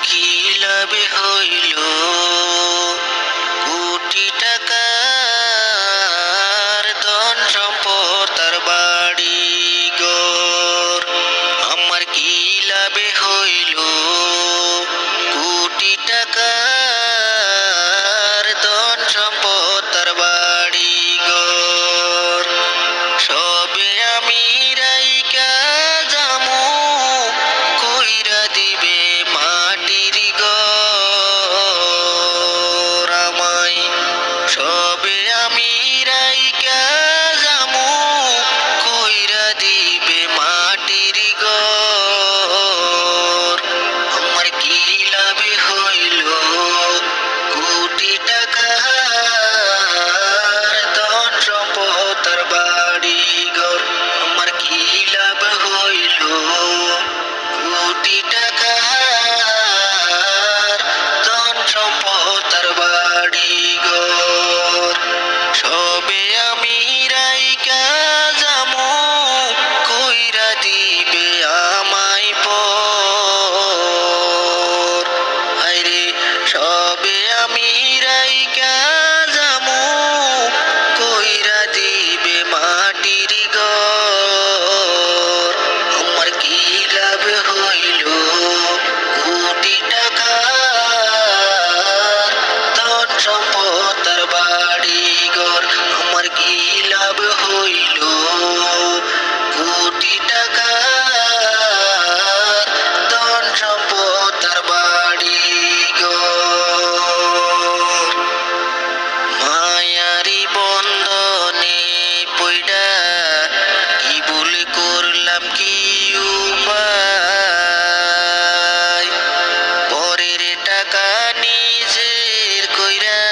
কি লাভে হইল কোটি টাকার ধন সম্পদ তার বাড়ি ঘর? আমার কি লাভে হইল কোটি টাকার ধন সম্পদ তার বাড়ি ঘর? সবে আমি রাইকা যামু কইরা দিবে মাটির ঘর আমায়। সবে আমি রাইকা যামু কইরা দিবে মাটির ঘর। আমার কি লাভে হইল কোটি টাকার ধন সম্পদ তার বাড়ি ঘর? আমার কি লাভ হইল কোটি টাকার ধন সম্পদ তার বাড়ি ঘর? সবে আমি রাইকা যামু কইরা দিবে আমায় পর। আইরে সবে আমি রাইকা যামু কইরা দিবে মাটির ঘর। আমার কি লাভ হইল কোটি টাকার ধন সম্পদ তার বাড়ি ঘর? আমার কি লাভ হইল কোটি টাকার ধন সম্পদ তার বাড়ি ঘর? মায়ারি বন্ধনে পইড়া কি ভুল করলাম কি উপায়? পরের টাকা নিজের কইরা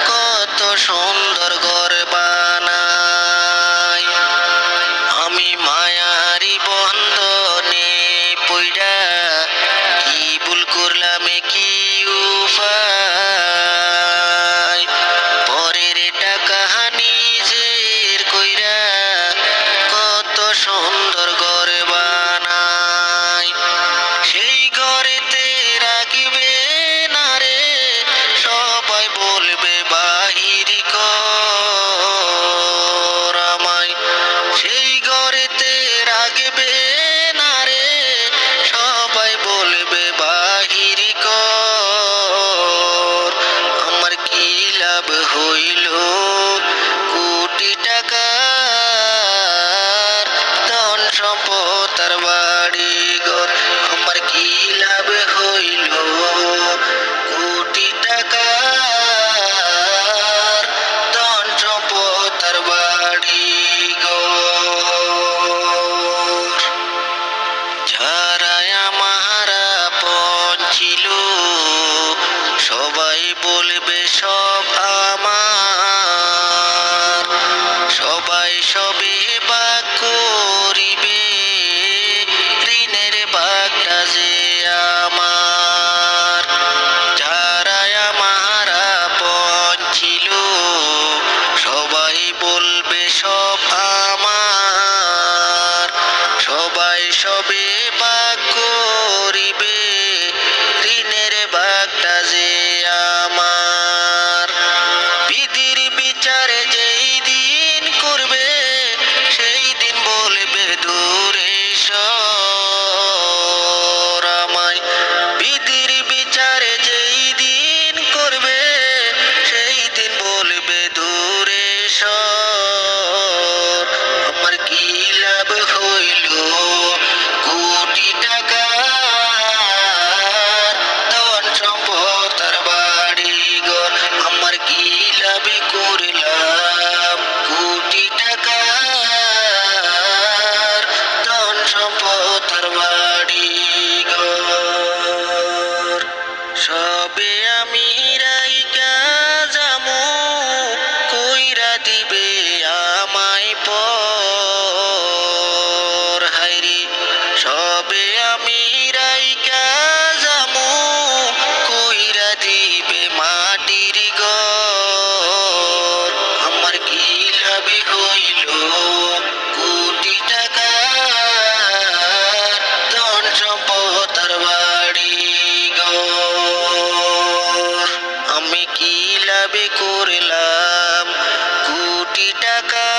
কত সুন্দর ঘর বানাই। আমি মায়ারি বন্ধনে পইড়া কি ভুল করলাম কি উপায়? পরের টাকা নিজের কইরা কত সুন্দর ঘর বানাই। সেই ঘরেতে রাখবে না রে সবাই বলবে বাহির কর আমায়। সেই ঘরেতে রাখবে না রে সবাই বলবে বাহির কর। আমার কি লাভ হইল কোটি টাকার ধন সম্পদ তার বাড়ি ঘর? আমার কি লাভ হইল কোটি টাকার ধন সম্পদ তার বাড়ি ঘর? যারা আমার আপন ছিল সবাই বলবে সব আমার। সবাই সবে ভাগ করিবে ঋণের ভাগটা যে আমার। যারা আমার আপন ছিল সবাই বলবে সব আমার। সবাই সবে ভাগ করিবে ঋণের ভাগটা যে আমার। লাভে করলাম, কোটি টাকা